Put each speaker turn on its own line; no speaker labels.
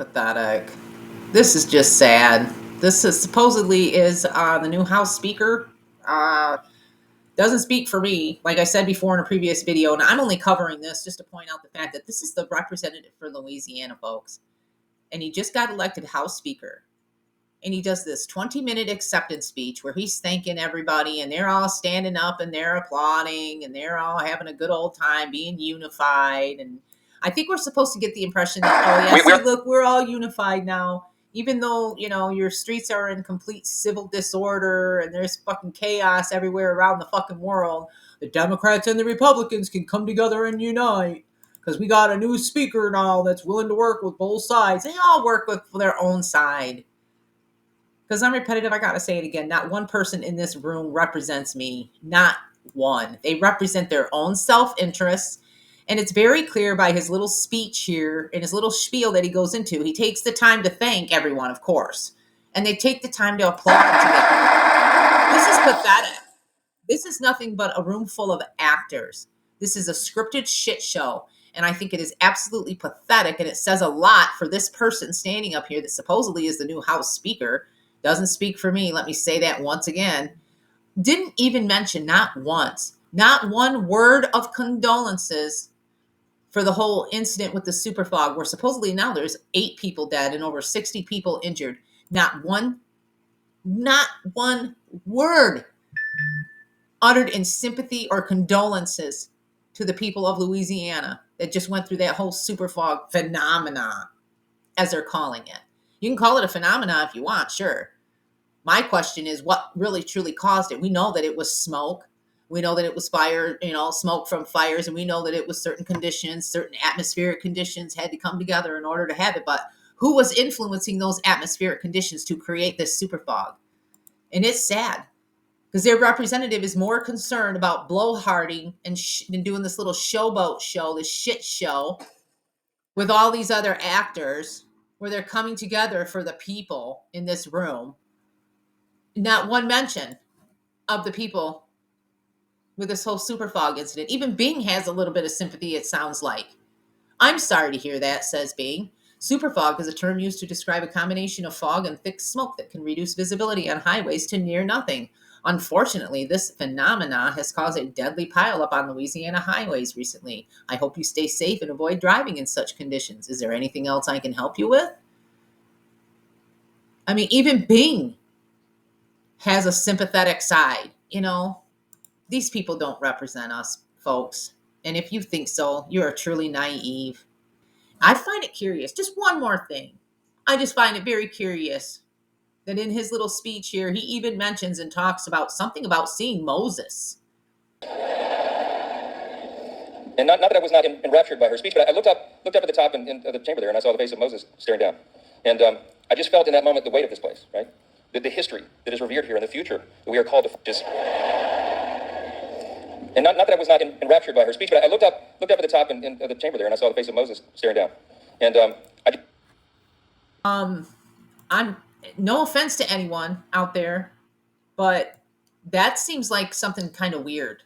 Pathetic. This is just sad. This is supposedly is the new House Speaker. Uh, doesn't speak for me, like I said before in a previous video, and I'm only covering this just to point out the fact that this is the representative for Louisiana, folks, and he just got elected House Speaker. And he does this 20-minute acceptance speech where he's thanking everybody, and they're all standing up and they're applauding and they're all having a good old time being unified. And I think we're supposed to get the impression that, oh, yeah, see, look, we're all unified now. Even though, your streets are in complete civil disorder and there's fucking chaos everywhere around the fucking world, the Democrats and the Republicans can come together and unite because we got a new speaker now that's willing to work with both sides. They all work with their own side. Because I'm repetitive, I got to say it again. Not one person in this room represents me. Not one. They represent their own self-interests. And it's very clear by his little speech here and his little spiel that he goes into. He takes the time to thank everyone, of course. And they take the time to applaud together. This is pathetic. This is nothing but a room full of actors. This is a scripted shit show. And I think it is absolutely pathetic. And it says a lot for this person standing up here that supposedly is the new House Speaker. Doesn't speak for me. Let me say that once again. Didn't even mention, not once, not one word of condolences for the whole incident with the super fog, where supposedly now there's 8 people dead and over 60 people injured. Not one word uttered in sympathy or condolences to the people of Louisiana that just went through that whole super fog phenomena, as they're calling it. You can call it a phenomena if you want, sure. My question is what really truly caused it. We know that it was smoke. We know that it was fire, smoke from fires, and we know that it was certain conditions, certain atmospheric conditions had to come together in order to have it. But who was influencing those atmospheric conditions to create this super fog? And it's sad because their representative is more concerned about blowharding and doing this little showboat show, this shit show with all these other actors where they're coming together for the people in this room. Not one mention of the people with this whole super fog incident. Even Bing has a little bit of sympathy, it sounds like. I'm sorry to hear that, says Bing. Super fog is a term used to describe a combination of fog and thick smoke that can reduce visibility on highways to near nothing. Unfortunately, this phenomena has caused a deadly pileup on Louisiana highways recently. I hope you stay safe and avoid driving in such conditions. Is there anything else I can help you with? I mean, even Bing has a sympathetic side. These people don't represent us, folks. And if you think so, you are truly naive. I find it curious. Just one more thing. I just find it very curious that in his little speech here, he even mentions and talks about something about seeing Moses.
And not that I was not enraptured by her speech, but I looked up at the top of the chamber there, and I saw the face of Moses staring down. And I just felt in that moment the weight of this place, right? The history that is revered here in the future that we are called to just... And not that I was not enraptured by her speech, but I looked up at the top of the chamber there, and I saw the face of Moses staring down. And
I'm no offense to anyone out there, but that seems like something kind of weird.